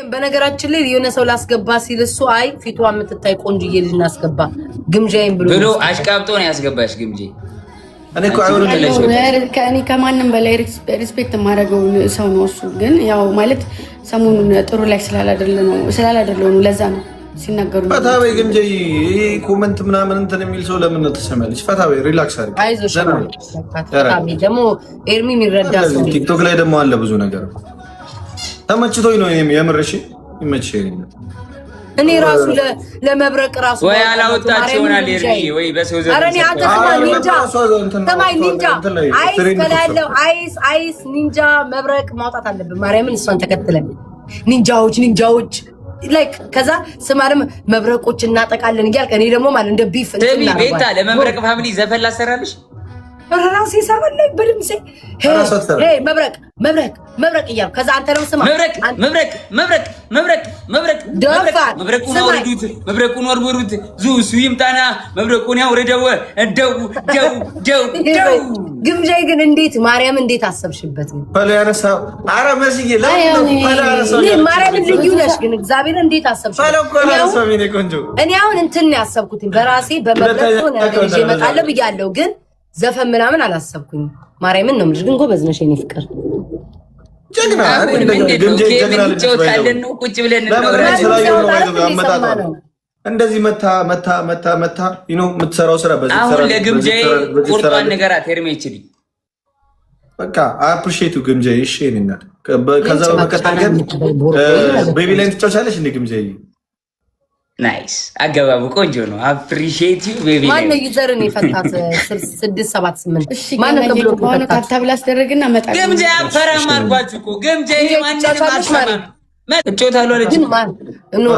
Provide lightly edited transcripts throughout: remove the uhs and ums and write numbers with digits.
በነገራችን ላይ የሆነ ሰው ላስገባ ሲል እሱ አይ ፊቷ የምትታይ ቆንጆዬ ልጅ እናስገባ ግምጃዬን ብሎ አሽቃብጦ ነው ያስገባሽ ግምጄ። እኔ ከማንም በላይ ሪስፔክት የማደርገው ሰው ነው እሱ። ግን ያው ማለት ሰሞኑን ጥሩ ላይ ስላላደለው ነው ለዛ ነው ሲናገሩ ፈታበይ ግምጄ ኮመንት ምናምን እንትን የሚል ሰው ለምን ነው ተሰማለች? ፈታበይ ሪላክስ አድርጊ። አይዞሽ ደግሞ ኤርሚ የሚረዳ ሰው ቲክቶክ ላይ ደግሞ አለ ብዙ ነገር ተመችቶኝ ነው የምርሽ ይመችሽ። እኔ ራሱ ለመብረቅ ራሱ ወይ አላወጣች ይሆናል ኤርሚ ወይ በሰው ዘንድ አረኔ አጣማ ኒንጃ ተማይ ኒንጃ አይስ ኒንጃ መብረቅ ማውጣት አለብን። ማርያምን እሷን ተከትለን ኒንጃዎች ላይክ ከዛ ስማርም መብረቆች እናጠቃለን እያልክ እኔ ደግሞ ማለት እንደ ቢፍ እንትና ቤታ ለመብረቅ ፋሚሊ ዘፈን ላሰራልሽ ራሴ ሰራለኝ በድምጼ መብረቅ እያልኩ ከዛ አንተ ደግሞ ስማ መብረቁን ወርውሩት ዙሱ ይምጣና መብረቁን ያውርደው ደው ግምጃ ግን እንዴት ማርያም እንዴት አሰብሽበት ነው ያነሳው? ኧረ መስዬ ማርያም ልዩ ነሽ ግን እግዚአብሔር እንዴት አሰብሽበት? እኔ አሁን እንትን ያሰብኩት በራሴ በመብረቅ ሆነ እንጂ እመጣለሁ ብያለሁ ግን ዘፈን ምናምን አላሰብኩኝ። ማርያምን ነው የምልሽ ግን ጎበዝ ነሽ የኔ ፍቅር ጀግና ነው ቁጭ ብለን ነው እንደዚህ መታ የምትሰራው ስራ በዚህ አሁን ለግምጃዬ ቁርጧን ንገራት ሄርሜ ይችላል በቃ አፕሪሺየቱ ግምጃዬ እሺ እናት ከዛ በመቀጠል ግን ቤቢ ላይን ትጫወቻለሽ እንደ ግምጃዬ ናይስ አገባቡ ቆንጆ ነው። አፕሪሺየት ዩ ቤቢ ማን ነው ዩዘርን የፈታት 678 እሺ ማን ነው ብሎ ታብላ አስደረግና መጣ ግምጃ አፈራም አልኳችሁ እኮ ግምጃ ማንንም አልሰማም እጮታለሁ አለች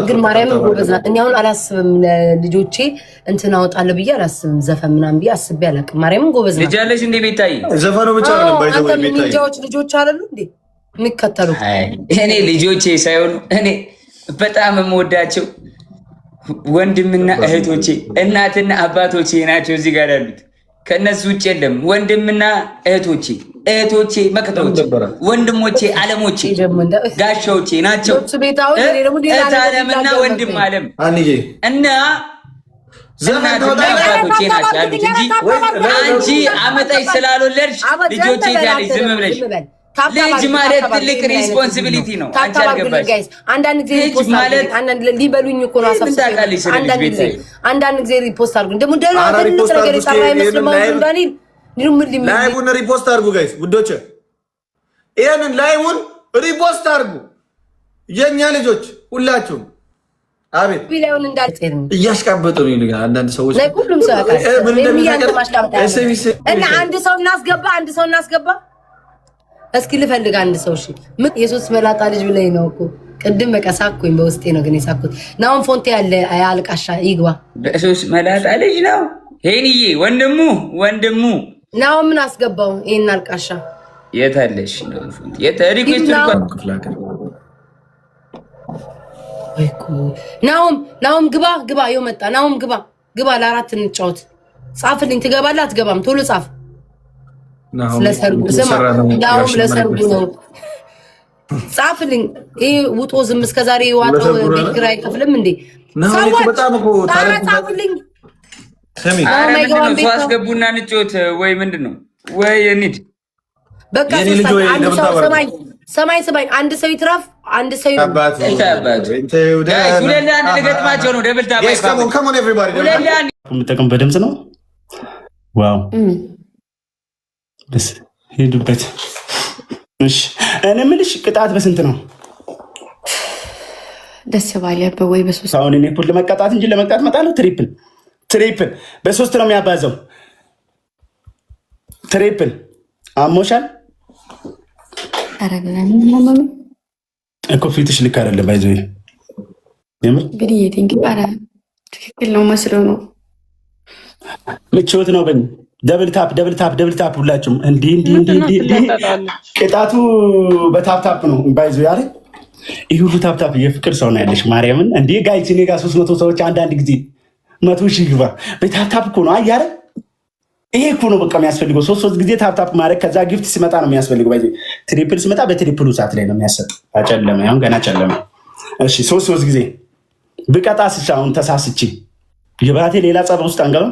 ግን ማርያም ጎበዝ ናት። እኔ አሁን አላስብም ለልጆቼ እንትን አወጣለሁ ብዬ አላስብም ዘፈን ምናምን ብዬ አስቤ አላውቅም። ማርያምን ጎበዝ ናት። ልጅ አለሽ እንዴ ቤታዬ? ዘፈኑ ብቻ ነው ባይዘው ቤታዬ ልጆች አይደሉ እንዴ የሚከተሉ? እኔ ልጆቼ ሳይሆኑ እኔ በጣም የምወዳቸው ወንድምና እህቶቼ እናትና አባቶቼ ናቸው እዚህ ጋር ያሉት። ከነሱ ውጭ የለም። ወንድምና እህቶቼ መከታዎች ወንድሞቼ አለሞቼ ጋሻዎቼ ናቸው። እህት አለምና ወንድም አለም እና እናትና አባቶቼ ናቸው ያሉት እንጂ አንቺ አመጣሽ ስላልወለድሽ ልጆቼ ያለሽ ዝም ብለሽ ልጅ ማለት ትልቅ ሪስፖንሲቢሊቲ ነው። አንቺ አልገባሽ። አንዳንድ ጊዜ ሪፖስት ማለት ሊበሉኝ እኮ ነው አሳስበው። አንዳንድ ጊዜ ሪፖስት አድርጉ ደግሞ ትልቅ ነገር የሰራ አይመስልም። አሁን ዳንኤል ላይቡን ሪፖስት አድርጉ ጋይስ ውዶች፣ ይሄንን ላይቡን ሪፖስት አድርጉ የኛ ልጆች ሁላችሁም። አቤት ቢላውን እንዳልጤን እያሽቃበጡ ነው ይልጋ አንዳንድ ሰዎች ላይ ሁሉም ሰው ያውቃል። እና አንድ ሰው እናስገባ እስኪ ልፈልግ አንድ ሰው እሺ። የሶስት መላጣ ልጅ ብለኝ ነው እኮ ቅድም በቃ ሳኩኝ በውስጤ ነው ግን የሳኩት። ናውን ፎንቴ ያለ አልቃሻ ይግባ በሶስት መላጣ ልጅ ነው ሄኒዬ ወንድሙ ናው ምን አስገባው ይሄን አልቃሻ የታለሽ ነው ፎንቴ የታሪኩት ወይኩ ናውም ግባ ይኸው መጣ። ናውም ግባ ለአራት እንጫወት። ጻፍልኝ ትገባለህ አትገባም? ቶሎ ጻፍ። ለሰርጉ ነው ጻፍልኝ። ይሄ ውጦ ዝም እስከዛሬ ዋጣው ቤት ኪራይ አይከፍልም እንዴ? ጻፍልኝ። ሰው አስገቡና እንጫወት ወይ ምንድን ነው ወይ እንሂድ በቃ። ሰማይ አንድ ሰው ይትራፍ አንድ ሰው ልገጥማቸው ነው። ደብል ታባይ የምጠቀም በድምፅ ነው። ዋው ሄዱበት። እሺ እኔ የምልሽ ቅጣት በስንት ነው? ደስ ባለ በወይ በሶስት አሁን እኔ እኮ ለመቀጣት እንጂ ለመቅጣት መጣለሁ። ትሪፕል በሶስት ነው የሚያባዘው። ትሪፕል አሞሻል አረጋኝ ማማም እኮ ፊትሽ ልክ አይደለም። ባይዘው የምር እንግዲህ የቲንክ አረ ትክክል ነው መስሎ ነው። ምቾት ነው በኝ ደብል ታፕ ሁላችሁም እንዲህ ቅጣቱ በታፕ ነው። ባይዘው ያለ ይህ ሁሉ ታፕ የፍቅር ሰው ነው ያለሽ ማርያምን። እንዲህ ጋይስ እኔ ጋር 300 ሰዎች አንዳንድ ጊዜ 100 ሺህ ግባ በታፕ እኮ ነው አያረ። ይሄ እኮ ነው በቃ የሚያስፈልገው። 3 ጊዜ ታፕ ማድረግ ከዛ ጊፍት ሲመጣ ነው የሚያስፈልገው። ባይዘው ትሪፕል ሲመጣ በትሪፕሉ ሰዓት ላይ ነው የሚያሰጥ። አጨለመ አሁን ገና ጨለመ። እሺ 3 ጊዜ ብቀጣስ አሁን ተሳስቺ የባቴ ሌላ ጸብ ውስጥ አንገባም።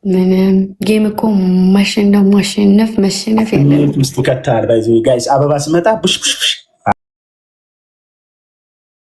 ምንም ጌም እኮ ማሸነፍ መሸነፍ የለም ውስጥ ከታል ባይዚ ጋይስ አበባ ስመጣ ቡሽ